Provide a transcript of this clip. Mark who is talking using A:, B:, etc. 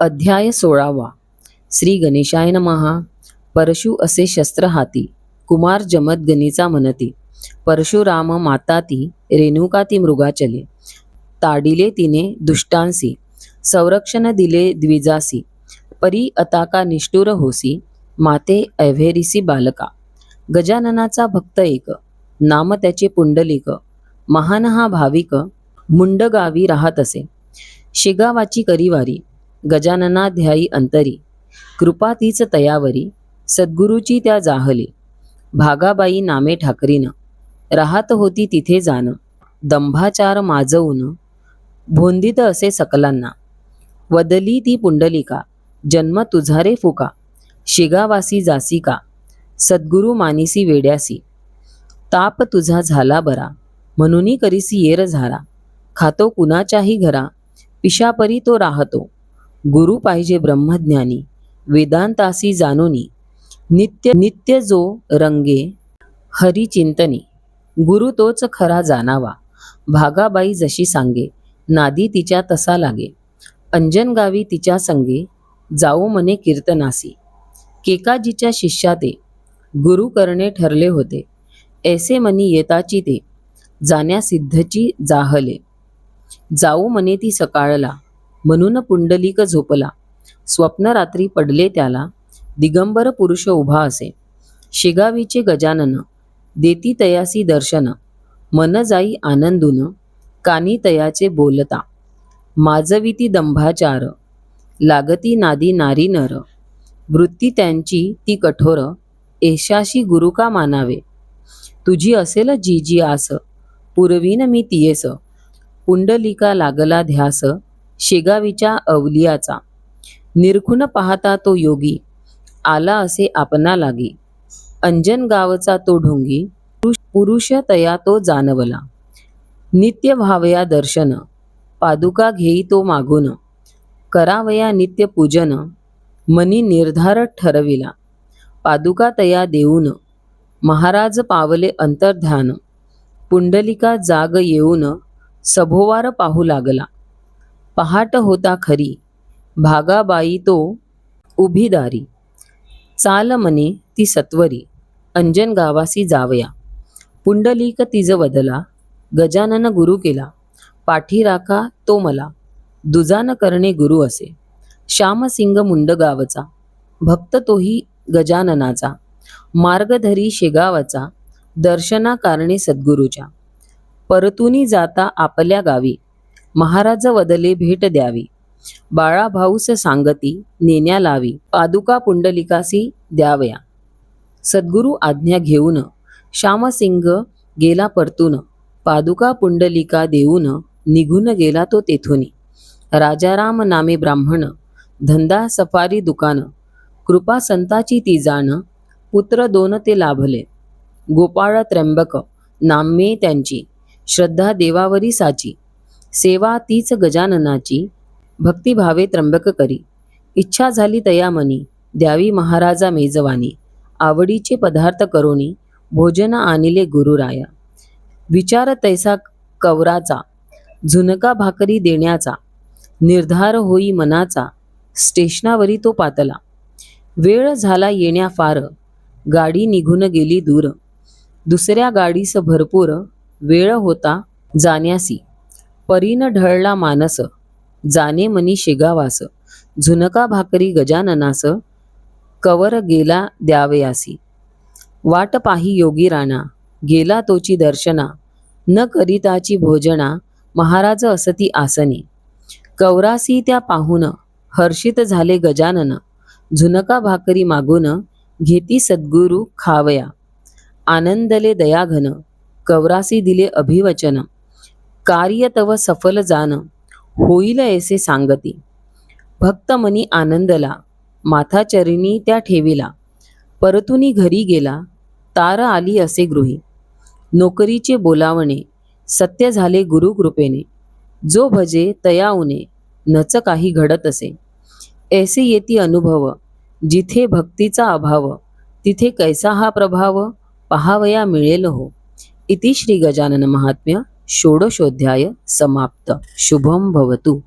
A: अध्याय 16. श्री गणेशाय नमः. परशु असे शस्त्र हाती, कुमार जमदग्नीचा म्हणती. परशुराम माता ती, रेणुका ती मृगाचले. ताडिले तिने दुष्टांसी, संरक्षण दिले द्विजासी. परी अताका निष्ठुर होसी, माते ऐव्हेरिसी बालका. गजाननाचा भक्त एक, नाम त्याचे पुंडलिक. महान हा भाविक, मुंडगावी राहत असे. शेगावाची करीवारी, गजानना ध्यायी अंतरी. कृपा तीच तयावरी, सद्गुरूची त्या जाहली. भागाबाई नामे ठाकरीन, राहत होती तिथे जाण. दंभाचार माजवून, भोंदित असे सकलांना. वदली ती पुंडलिका, जन्म तुझा रे फुका. शेगावासी जासी का, सद्गुरू मानिसी वेड्यासी. ताप तुझा झाला बरा, म्हणून करीसी येर झारा. खातो कुणाच्याही घरा, पिशापरी तो राहतो. गुरु पाहिजे ब्रह्मज्ञानी, वेदांतासी जाणुनी. नित्य नित्य जो रंगे, हरिचिंतनी. गुरु तोच खरा जाणावा, भागाबाई जशी सांगे. नादी तिच्या तसा लागे, अंजनगावी तिच्या संगे. जाऊ मने कीर्तनासी, केकाजीच्या शिष्या ते. गुरु करणे ठरले होते, ऐसे मनी येताची ते. जाण्या सिद्धची जाहले, जाऊ मने ती सकाळला. म्हणून पुंडलिक झोपला, स्वप्न रात्री पडले त्याला. दिगंबर पुरुष उभा असे, शेगावीचे गजानन. देती तयासी दर्शन, मन जाई आनंदून. कानी तयाचे बोलता, माजविती दंभाचार. लागती नादी नारी नर, वृत्ती त्यांची ती कठोर. एशाशी गुरु का मानावे, तुझी असेल जी जी आस. पुरवीन मी तियेस, पुंडलिका लागला ध्यास. शेगावीच्या अवलियाचा, निरखून पाहता तो योगी. आला असे आपणा लागी, अंजन गावचा तो ढोंगी. पुरुष तया तो जानवला, नित्य भावया दर्शन. पादुका घेई तो मागून, करावया नित्य पूजन. मनी निर्धार ठरविला, पादुका तया देऊन. महाराज पावले अंतर्ध्यान, पुंडलिका जाग येऊन. सभोवार पाहू लागला, पहाट होता खरी. भागाबाई तो उभी दारी, चाल मने ती सत्वरी. अंजन गावासी जावया, पुंडलिक तिज वदला. गजानन गुरु केला, पाठी राखा तो मला. दुजान करणे गुरु असे, श्यामसिंग मुंडगावचा. भक्त तोही गजाननाचा, मार्गधरी शेगावाचा. दर्शना कारणे सद्गुरूच्या, परतुनी जाता आपल्या गावी. महाराज वदले भेट द्यावी, बाळा भाऊस सांगती नेण्या लावी. पादुका पुंडलिकासी द्यावया, सद्गुरू आज्ञा घेऊन. श्यामसिंग गेला परतून, पादुका पुंडलिका देऊन. निघून गेला तो तेथुनी, राजाराम नामे ब्राह्मण. धंदा सफारी दुकान, कृपा संताची ती जाण. पुत्र दोन ते लाभले, गोपाळ त्र्यंबक नामे त्यांची. श्रद्धा देवावरी साची, सेवा तीच गजाननाची. भक्तिभावे त्र्यंबक करी, इच्छा झाली तया मनी. द्यावी महाराजा मेजवानी, आवडीचे पदार्थ करोनी. भोजन आणिले गुरुराया, विचार तैसा कवराचा. झुणका भाकरी देण्याचा, निर्धार होई मनाचा. स्टेशनावरी तो पातला, वेळ झाला येण्या फार. गाडी निघून गेली दूर, दुसऱ्या गाडीस भरपूर. वेळ होता जाण्यासी, परीन ढळला मानस. जाणे मनी शेगावास, झुणका भाकरी गजाननास. कवर गेला द्यावयासी, वाट पाही योगी राणा. गेला तोची दर्शना, न करिताची भोजना. महाराज असती आसनी, कवरासी त्या पाहून. हर्षित झाले गजानन, झुणका भाकरी मागून. घेती सद्गुरू खावया, आनंदले दयाघन. कवरासी दिले अभिवचन, कार्य तव सफल जान. होईल ऐसे सांगती, भक्त मनी आनंदला. माथाचरणी त्या ठेविला, परतुनी घरी गेला. तार आली असे गृही, नोकरीचे बोलावणे. सत्य झाले गुरुकृपेने, जो भजे तयाऊने. नच काही घडत असे, ऐसे येती अनुभव. जिथे भक्तीचा अभाव, तिथे कैसा हा प्रभाव. पहावया मिळेल हो. इति श्री गजानन महात्म्य षोडशोऽध्याय समाप्त. शुभम भवतु.